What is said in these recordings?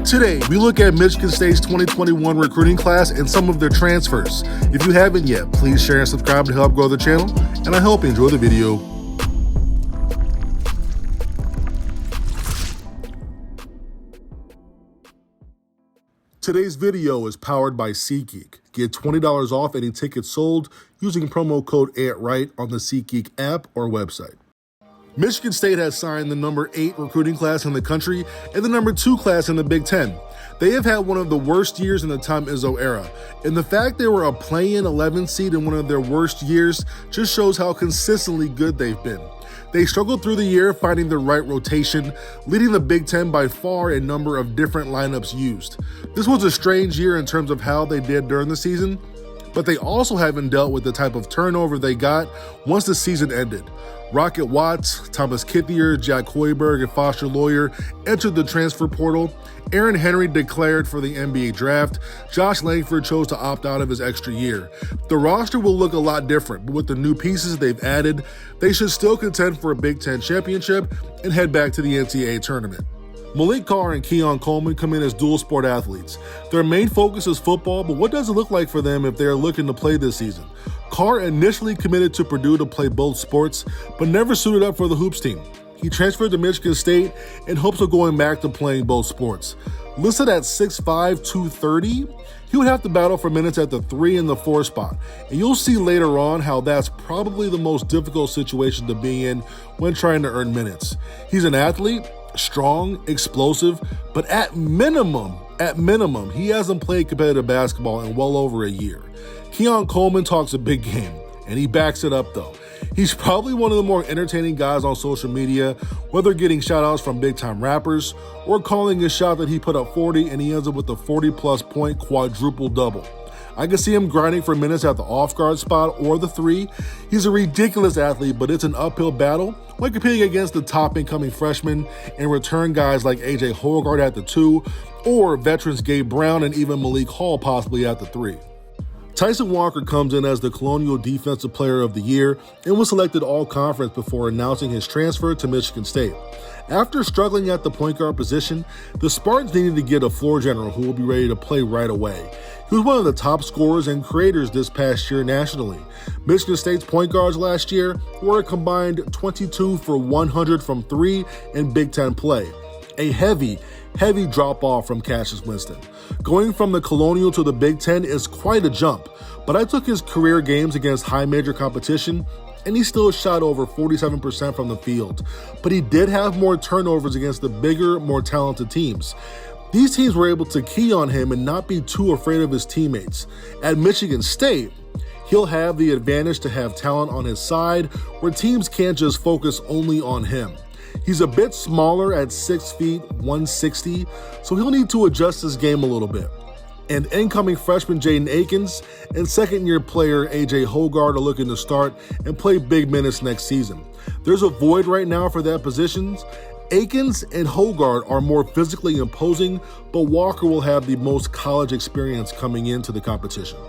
Today, we look at Michigan State's 2021 recruiting class and some of their transfers. If you haven't yet, please share and subscribe to help grow the channel, and I hope you enjoy the video. Today's video is powered by SeatGeek. Get $20 off any tickets sold using promo code AITRIGHT on the SeatGeek app or website. Michigan State has signed the number 8 recruiting class in the country and the number 2 class in the Big Ten. They have had one of the worst years in the Tom Izzo era, and the fact they were a play-in 11 seed in one of their worst years just shows how consistently good they've been. They struggled through the year finding the right rotation, leading the Big Ten by far in number of different lineups used. This was a strange year in terms of how they did during the season, but they also haven't dealt with the type of turnover they got once the season ended. Rocket Watts, Thomas Kithier, Jack Hoiberg, and Foster Loyer entered the transfer portal. Aaron Henry declared for the NBA draft. Josh Langford chose to opt out of his extra year. The roster will look a lot different, but with the new pieces they've added, they should still contend for a Big Ten championship and head back to the NCAA tournament. Malik Carr and Keon Coleman come in as dual sport athletes. Their main focus is football, but what does it look like for them if they are looking to play this season? Carr initially committed to Purdue to play both sports, but never suited up for the hoops team. He transferred to Michigan State in hopes of going back to playing both sports. Listed at 6'5", 230, he would have to battle for minutes at the 3 and the 4 spot, and you'll see later on how that's probably the most difficult situation to be in when trying to earn minutes. He's an athlete, strong, explosive, but at minimum, he hasn't played competitive basketball in well over a year. Keon Coleman talks a big game, and he backs it up though. He's probably one of the more entertaining guys on social media, whether getting shout-outs from big-time rappers or calling a shot that he put up 40 and he ends up with a 40-plus point quadruple-double. I can see him grinding for minutes at the off-guard spot or the 3. He's a ridiculous athlete, but it's an uphill battle when competing against the top incoming freshmen and return guys like AJ Hoggard at the 2 or veterans Gabe Brown and even Malik Hall possibly at the 3. Tyson Walker comes in as the Colonial Defensive Player of the Year and was selected all-conference before announcing his transfer to Michigan State. After struggling at the point guard position, the Spartans needed to get a floor general who will be ready to play right away. He was one of the top scorers and creators this past year nationally. Michigan State's point guards last year were a combined 22 for 100 from 3 in Big Ten play. A heavy drop-off from Cassius Winston. Going from the Colonial to the Big Ten is quite a jump, but I took his career games against high major competition, and he still shot over 47% from the field. But he did have more turnovers against the bigger, more talented teams. These teams were able to key on him and not be too afraid of his teammates. At Michigan State, he'll have the advantage to have talent on his side where teams can't just focus only on him. He's a bit smaller at 6 feet, 160, so he'll need to adjust his game a little bit. And incoming freshman Jalen Akins and second-year player AJ Hoggard are looking to start and play big minutes next season. There's a void right now for that positions. Akins and Hoggard are more physically imposing, but Walker will have the most college experience coming into the competition.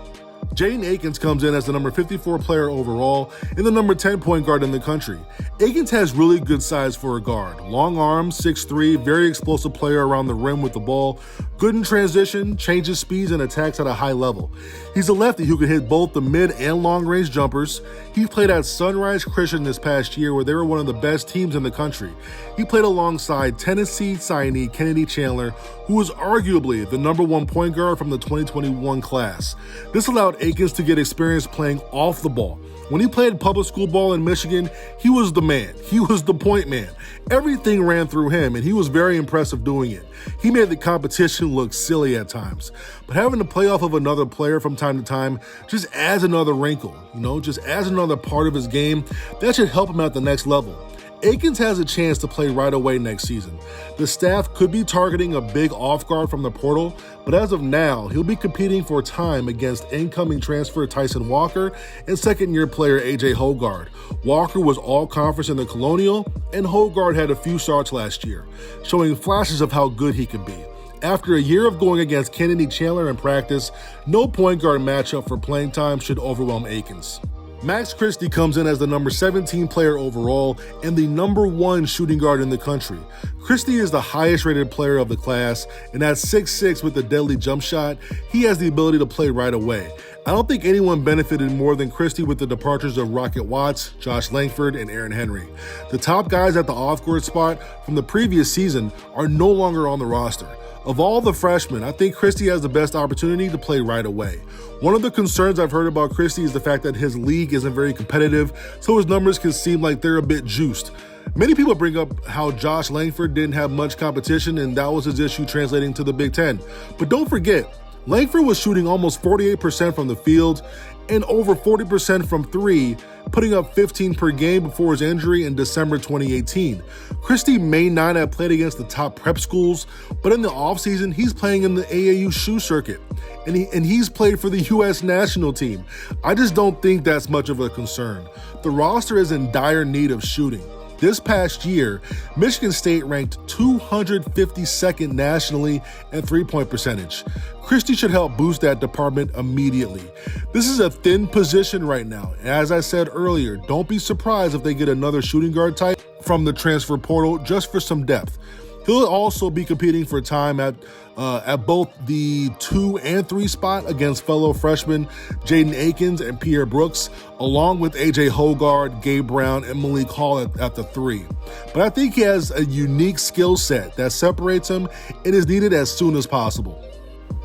Jalen Akins comes in as the number 54 player overall and the number 10 point guard in the country. Akins has really good size for a guard. Long arms, 6'3", very explosive player around the rim with the ball, good in transition, changes speeds and attacks at a high level. He's a lefty who can hit both the mid and long range jumpers. He played at Sunrise Christian this past year where they were one of the best teams in the country. He played alongside Tennessee signee Kennedy Chandler, who was arguably the number 1 point guard from the 2021 class. This allowed Akins to get experience playing off the ball. When he played public school ball in Michigan, he was the man. He was the point man. Everything ran through him, and he was very impressive doing it. He made the competition look silly at times, but having to play off of another player from time to time just adds another wrinkle, just adds another part of his game that should help him at the next level. Akins has a chance to play right away next season. The staff could be targeting a big off guard from the portal, but as of now, he'll be competing for time against incoming transfer Tyson Walker and second-year player AJ Hoggard. Walker was all-conference in the Colonial, and Hoggard had a few starts last year, showing flashes of how good he could be. After a year of going against Kennedy Chandler in practice, no point guard matchup for playing time should overwhelm Akins. Max Christie comes in as the number 17 player overall and the number 1 shooting guard in the country. Christie is the highest rated player of the class, and at 6'6" with a deadly jump shot, he has the ability to play right away. I don't think anyone benefited more than Christie with the departures of Rocket Watts, Josh Langford, and Aaron Henry. The top guys at the off-court spot from the previous season are no longer on the roster. Of all the freshmen, I think Christie has the best opportunity to play right away. One of the concerns I've heard about Christie is the fact that his league isn't very competitive, so his numbers can seem like they're a bit juiced. Many people bring up how Josh Langford didn't have much competition and that was his issue translating to the Big Ten. But don't forget, Langford was shooting almost 48% from the field and over 40% from 3, putting up 15 per game before his injury in December 2018. Christie may not have played against the top prep schools, but in the offseason, he's playing in the AAU shoe circuit, and he's played for the U.S. national team. I just don't think that's much of a concern. The roster is in dire need of shooting. This past year, Michigan State ranked 252nd nationally in three-point percentage. Christie should help boost that department immediately. This is a thin position right now, and as I said earlier, don't be surprised if they get another shooting guard type from the transfer portal just for some depth. He'll also be competing for time at both the 2 and 3 spot against fellow freshmen Jalen Akins and Pierre Brooks, along with AJ Hoggard, Gabe Brown, and Malik Hall at the 3. But I think he has a unique skill set that separates him and is needed as soon as possible.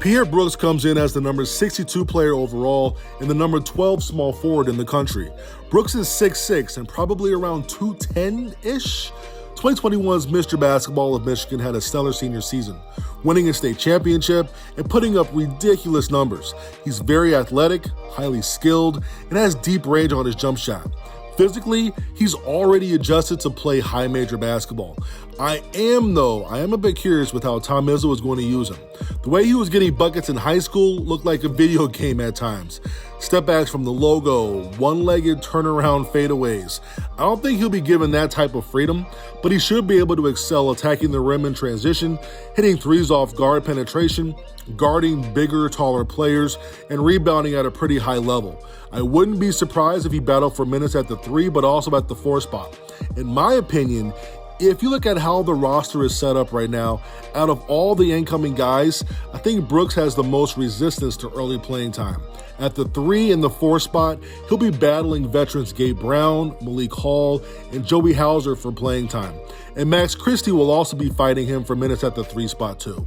Pierre Brooks comes in as the number 62 player overall and the number 12 small forward in the country. Brooks is 6'6" and probably around 210-ish. 2021's Mr. Basketball of Michigan had a stellar senior season, winning a state championship and putting up ridiculous numbers. He's very athletic, highly skilled, and has deep range on his jump shot. Physically, he's already adjusted to play high major basketball. I am a bit curious with how Tom Izzo is going to use him. The way he was getting buckets in high school looked like a video game at times. Step backs from the logo, one-legged turnaround fadeaways. I don't think he'll be given that type of freedom, but he should be able to excel attacking the rim in transition, hitting threes off guard penetration, guarding bigger, taller players, and rebounding at a pretty high level. I wouldn't be surprised if he battled for minutes at the 3, but also at the 4 spot. In my opinion, if you look at how the roster is set up right now, out of all the incoming guys, I think Brooks has the most resistance to early playing time. At the 3 and the 4 spot, he'll be battling veterans Gabe Brown, Malik Hall, and Joey Hauser for playing time. And Max Christie will also be fighting him for minutes at the 3 spot too.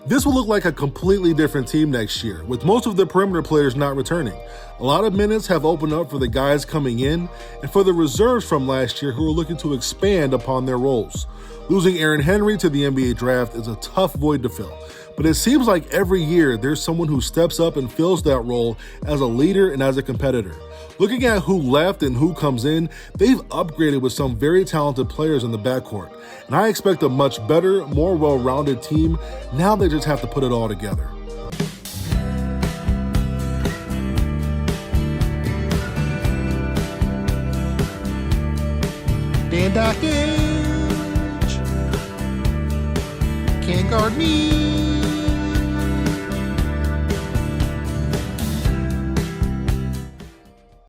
This will look like a completely different team next year, with most of the perimeter players not returning. A lot of minutes have opened up for the guys coming in and for the reserves from last year who are looking to expand upon their roles. Losing Aaron Henry to the NBA draft is a tough void to fill, but it seems like every year there's someone who steps up and fills that role as a leader and as a competitor. Looking at who left and who comes in, they've upgraded with some very talented players in the backcourt, and I expect a much better, more well-rounded team. Now they just have to put it all together. Dan Dockage can't guard me.